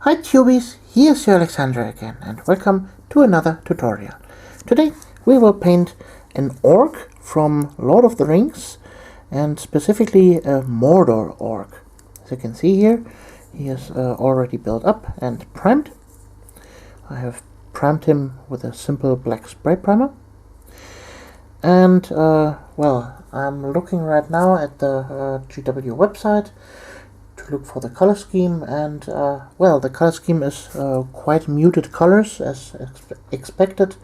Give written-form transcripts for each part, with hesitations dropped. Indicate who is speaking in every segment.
Speaker 1: Hi Tubies, here's your Alexander again, and welcome to another tutorial. Today we will paint an orc from Lord of the Rings, and specifically a Mordor orc. As you can see here, he is already built up and primed. I have primed him with a simple black spray primer. And, well, I'm looking right now at the GW website to look for the color scheme, and well, the color scheme is quite muted colors as expected,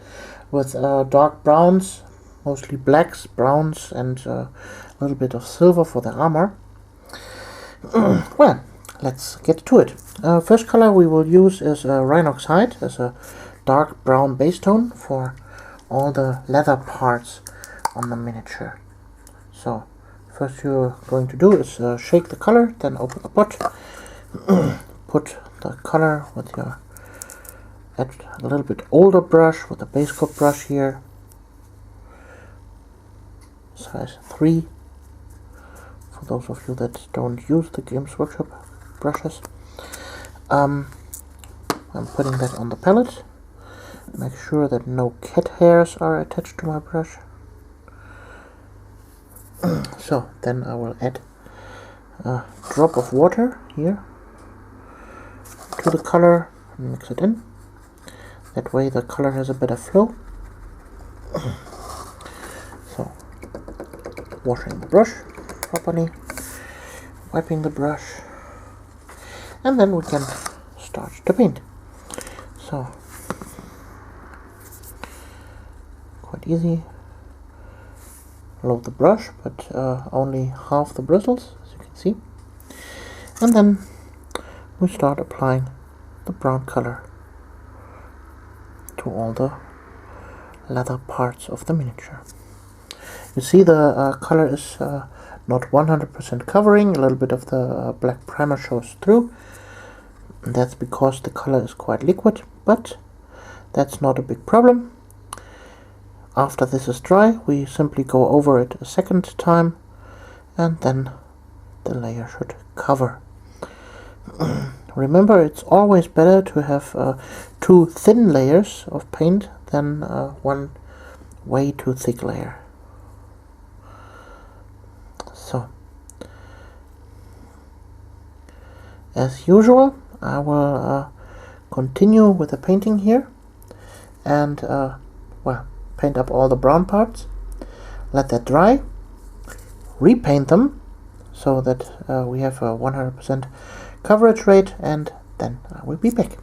Speaker 1: with dark browns, mostly blacks, browns, and a little bit of silver for the armor. Well, let's get to it. First color we will use is Rhinox Hide as a dark brown base tone for all the leather parts on the miniature. So first you're going to do is shake the color, then open the pot, put the color with your a little bit older brush, with a base coat brush here, size 3, for those of you that don't use the Games Workshop brushes. I'm putting that on the palette. Make sure that no cat hairs are attached to my brush. So then I will add a drop of water here to the color and mix it in. That way the color has a better flow. So, washing the brush properly, wiping the brush, and then we can start to paint. So, quite easy. Load the brush, but only half the bristles, as you can see. And then we start applying the brown color to all the leather parts of the miniature. You see the color is not 100% covering, a little bit of the black primer shows through. And that's because the color is quite liquid, but that's not a big problem. After this is dry, we simply go over it a second time, and then the layer should cover. Remember, it's always better to have 2 thin layers of paint than one way too thick layer. So, as usual, I will continue with the painting here, and well, paint up all the brown parts, let that dry, repaint them so that we have a 100% coverage rate, and then I will be back.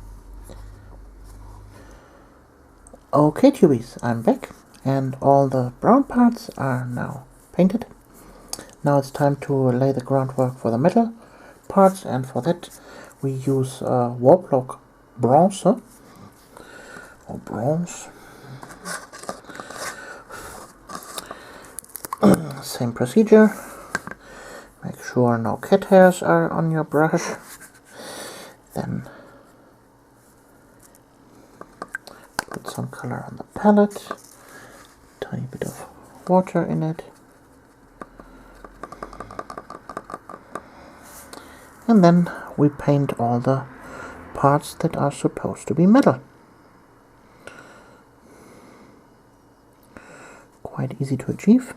Speaker 1: Okay Tubies, I'm back, and all the brown parts are now painted. Now it's time to lay the groundwork for the metal parts, and for that we use Warplock Bronze, or Bronze. Same procedure. Make sure no cat hairs are on your brush. Then put some color on the palette. Tiny bit of water in it. And then we paint all the parts that are supposed to be metal. Quite easy to achieve.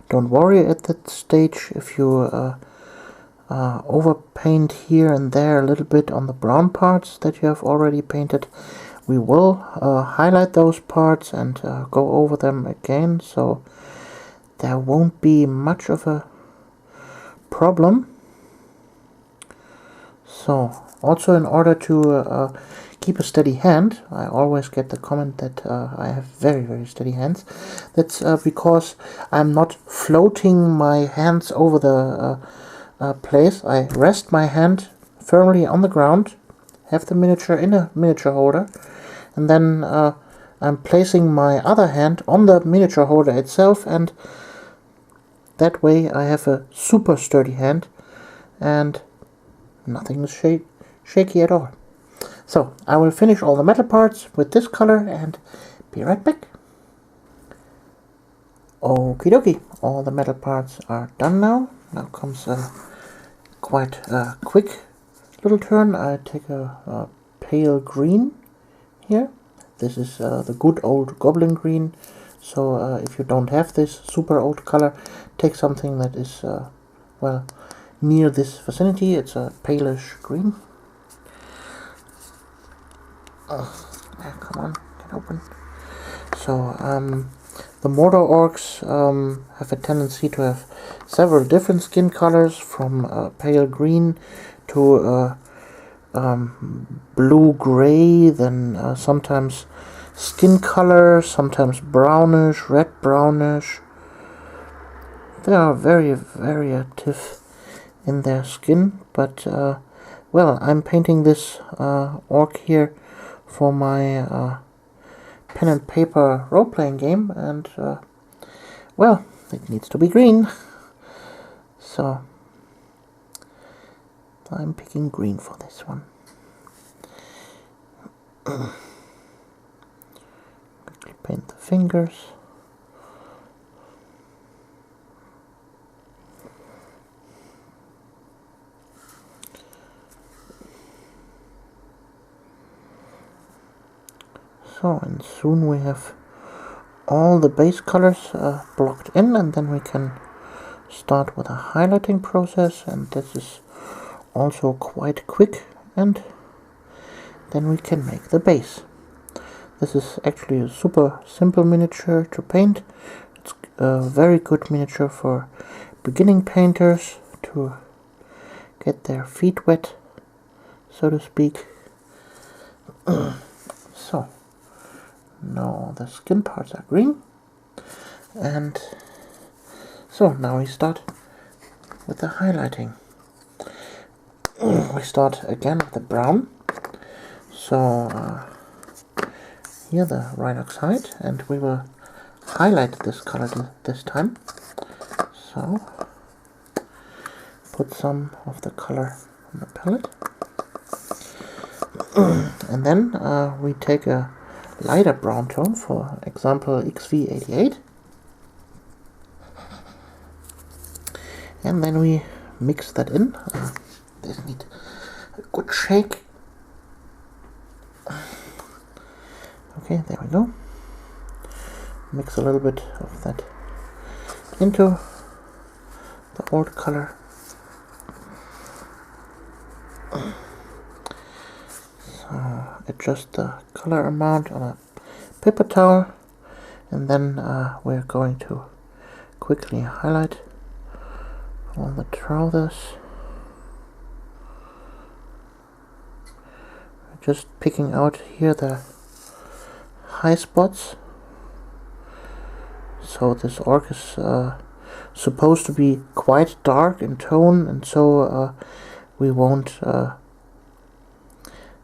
Speaker 1: Don't worry at that stage if you overpaint here and there a little bit on the brown parts that you have already painted. We will highlight those parts and go over them again, so there won't be much of a problem. So, also in order to keep a steady hand, I always get the comment that I have very steady hands. That's because I'm not floating my hands over the place. I rest my hand firmly on the ground, have the miniature in a miniature holder, and then I'm placing my other hand on the miniature holder itself, and that way I have a super sturdy hand and nothing is shaky at all. So, I will finish all the metal parts with this color and be right back. Okie dokie, all the metal parts are done now. Now comes a quite quick little turn. I take a pale green here. This is the good old goblin green. So if you don't have this super old color, take something that is well, near this vicinity. It's a palish green. Come on, get open. So the Mordor Orks have a tendency to have several different skin colors, from pale green to blue-gray, then sometimes skin color, sometimes brownish, red-brownish. They are very variative in their skin, but well, I'm painting this orc here for my pen and paper role-playing game, and well, it needs to be green, so I'm picking green for this one. Quickly paint the fingers. So, and soon we have all the base colors blocked in, and then we can start with a highlighting process, and this is also quite quick, and then we can make the base. This is actually a super simple miniature to paint. It's a very good miniature for beginning painters to get their feet wet, so to speak. So now the skin parts are green, and so now we start with the highlighting. We start again with the brown. So here the Rhinox hide, and we will highlight this color this time. So put some of the color on the palette, and then we take a lighter brown tone, for example XV88, and then we mix that in. This needs a good shake. Okay, there we go. Mix a little bit of that into the old color. So adjust the color amount on a paper towel, and then we're going to quickly highlight all the trousers. Just picking out here the high spots. So this orc is supposed to be quite dark in tone, and so we won't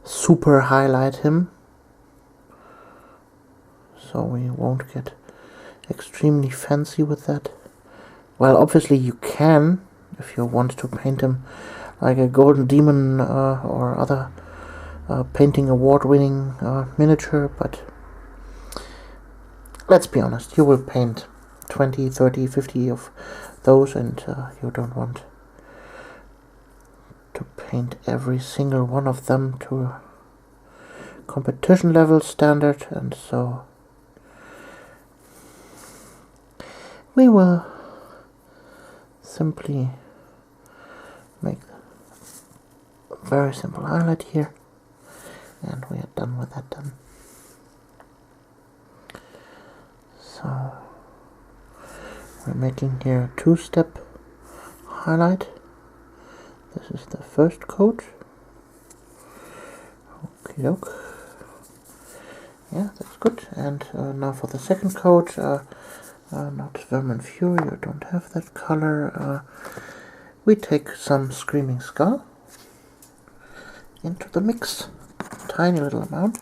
Speaker 1: super highlight him. So we won't get extremely fancy with that. Well, obviously you can, if you want to paint him like a golden demon or other painting award-winning miniature, but let's be honest, you will paint 20, 30, 50 of those, and you don't want to paint every single one of them to competition level standard, and so we will simply make a very simple highlight here, and we are done with that then. So we're making here a two-step highlight. This is the first coat. Okie doke. Yeah, that's good. And now for the second coat. Not Vermin Fury, you don't have that color. We take some Screaming Skull into the mix. Tiny little amount.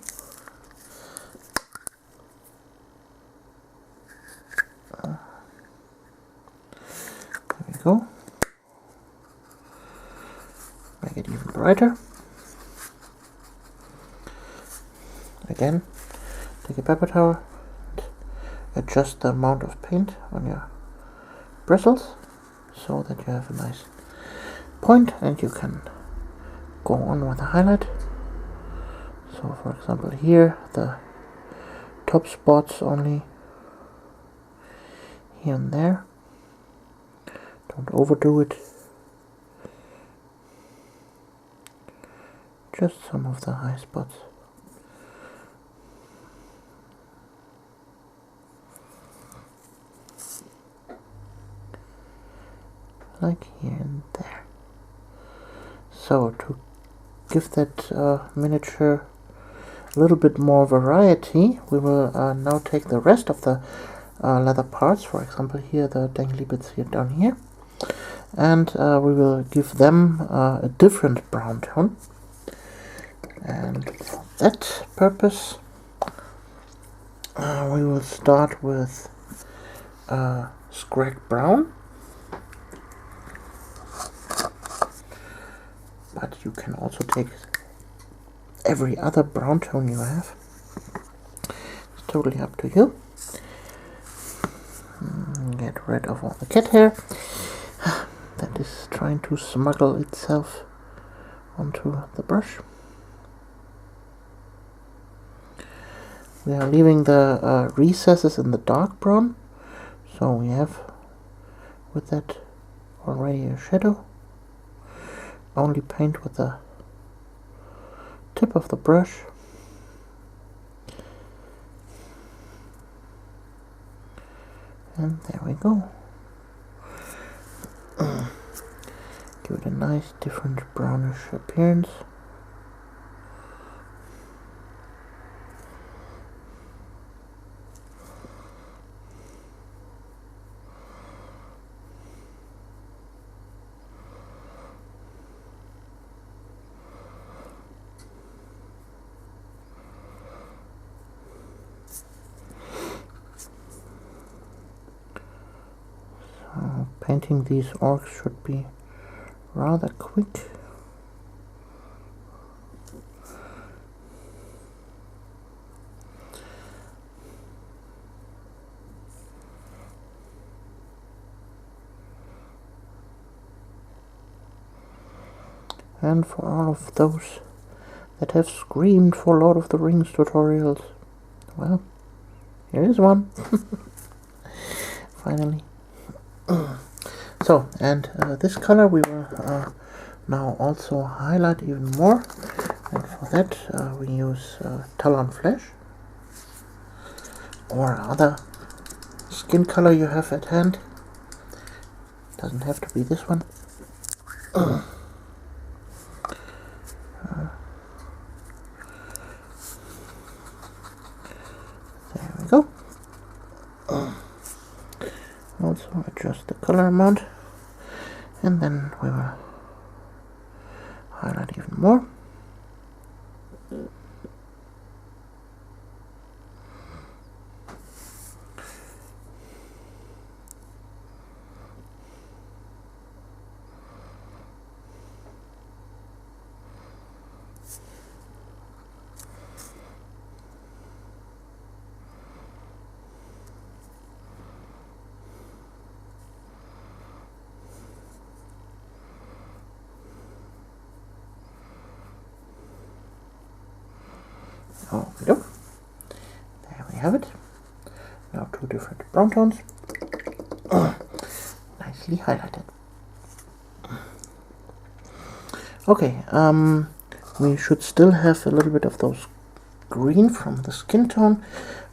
Speaker 1: There we go. Make it even brighter. Again, take a paper towel, and adjust the amount of paint on your bristles so that you have a nice point, and you can go on with the highlight. So for example here, the top spots only, here and there. Don't overdo it. Just some of the high spots. Like here and there. So to give that miniature a little bit more variety, we will now take the rest of the leather parts, for example here the dangly bits here down here, and we will give them a different brown tone. And for that purpose we will start with scrag brown. But you can also take every other brown tone you have. It's totally up to you. Get rid of all the cat hair that is trying to smuggle itself onto the brush. We are leaving the recesses in the dark brown, so we have with that already a shadow. Only paint with the tip of the brush. And there we go. Give it a nice different brownish appearance. Painting these orcs should be rather quick. And for all of those that have screamed for Lord of the Rings tutorials, well, here is one. Finally. So, and this color we will now also highlight even more, and for that we use Talon Flesh or other skin color you have at hand. Doesn't have to be this one. There we go. Also adjust the color amount, and then we will highlight even more. Oh, there we have it. Now two different brown tones. Nicely highlighted. Okay, we should still have a little bit of those green from the skin tone.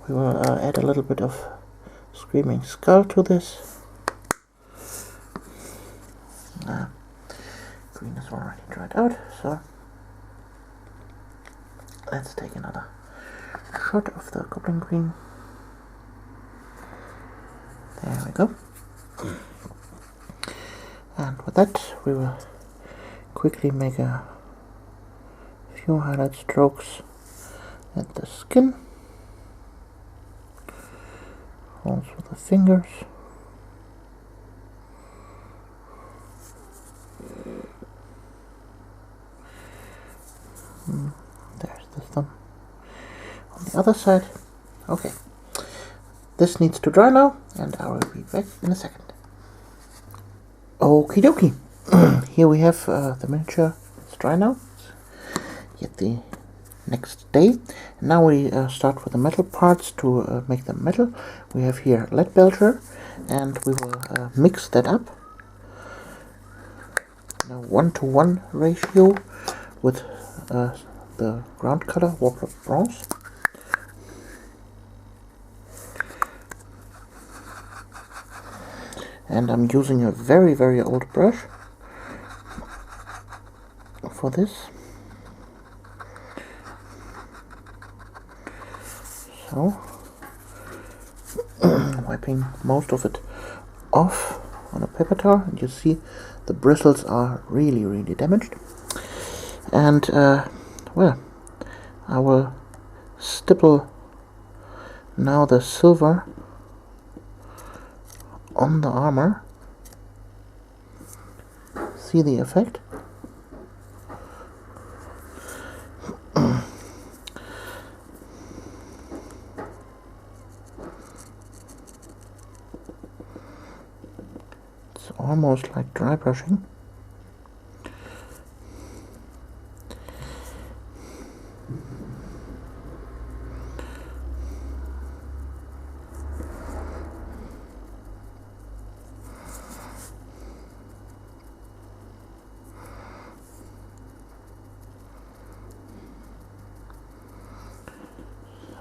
Speaker 1: We will add a little bit of Screaming Skull to this. Green is already dried out, so let's take another shot of the goblin green. There we go. And with that we will quickly make a few highlight strokes at the skin, also the fingers. There's the thumb on the other side. Okay, this needs to dry now, and I will be back in a second. Okie dokie. Here we have the miniature. It's dry now. Yet the next day. Now we start with the metal parts to make them metal. We have here lead belcher, and we will mix that up in a 1-to-1 ratio with the ground color, Warped Bronze. And I'm using a very, very old brush for this. So, wiping most of it off on a paper towel, and you see the bristles are really, really damaged. And, well, I will stipple now the silver on the armor. See the effect? It's almost like dry brushing.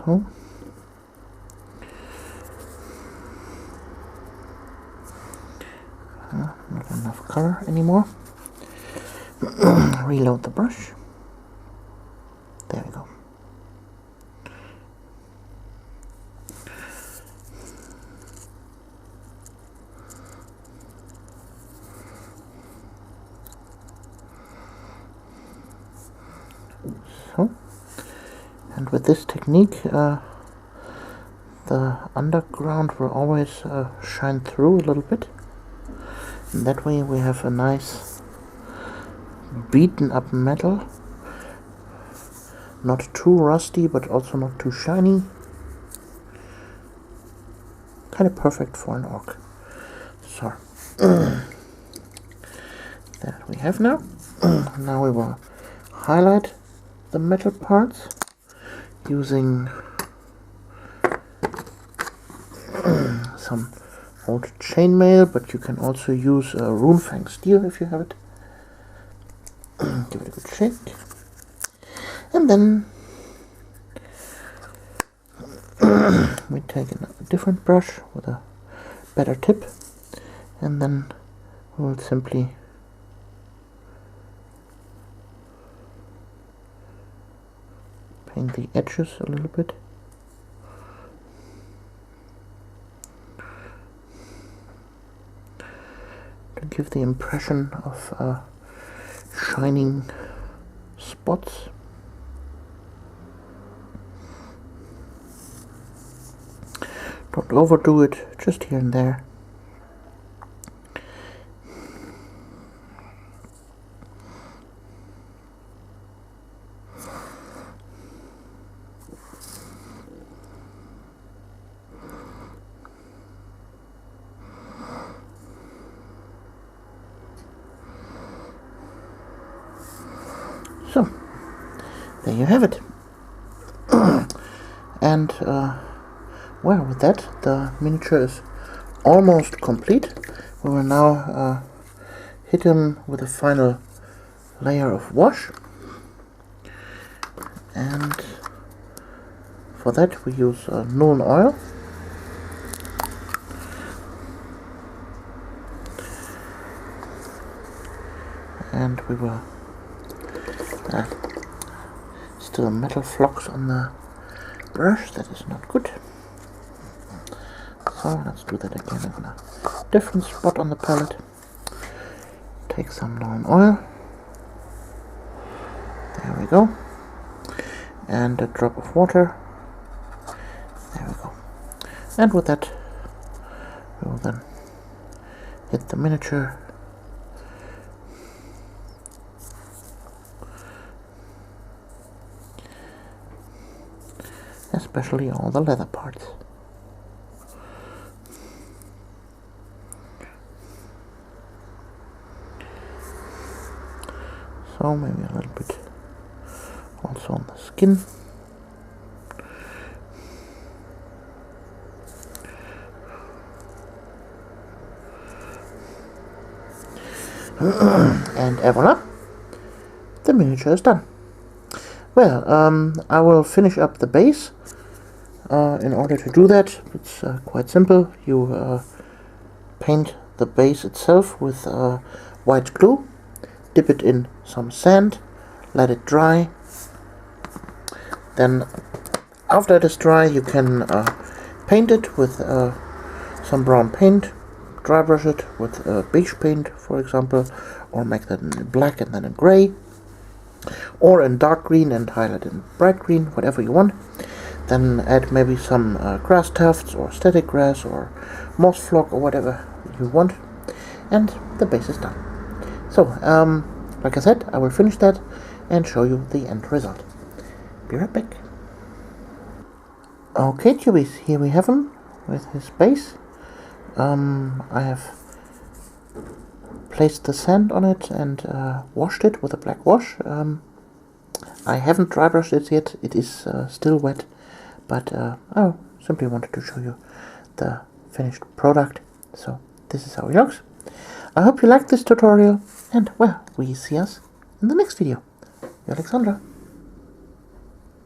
Speaker 1: So, not enough color anymore. Reload the brush. There we go. So, and with this technique, the underground will always shine through a little bit. And that way we have a nice beaten up metal. Not too rusty, but also not too shiny. Kind of perfect for an orc. So, that we have now. Now we will highlight the metal parts using some old chainmail, but you can also use runefang steel if you have it. Give it a good shake. And then we take a different brush with a better tip, and then we will simply paint the edges a little bit. To give the impression of shining spots. Don't overdo it, just here and there. So, there you have it. And, well, with that, the miniature is almost complete. We will now hit him with a final layer of wash. And for that we use Nuln oil. And we will still metal flocks on the brush. That is not good. So let's do that again in a different spot on the palette. Take some Nuln oil. There we go. And a drop of water. There we go. And with that we will then hit the miniature. Especially all the leather parts. So maybe a little bit also on the skin. And voila, the miniature is done. Well, I will finish up the base. In order to do that, it's quite simple. You paint the base itself with white glue, dip it in some sand, let it dry. Then after it is dry, you can paint it with some brown paint, dry brush it with beige paint, for example, or make that in black and then in gray, or in dark green and highlight in bright green, whatever you want. Then add maybe some grass tufts or static grass or moss flock or whatever you want, and the base is done. So, like I said, I will finish that and show you the end result. Be right back. Okay, Tubies, here we have him with his base. I have placed the sand on it and washed it with a black wash. I haven't dry brushed it yet, it is still wet, but I simply wanted to show you the finished product. So this is how it looks. I hope you liked this tutorial, and well, we see us in the next video. Alexandra.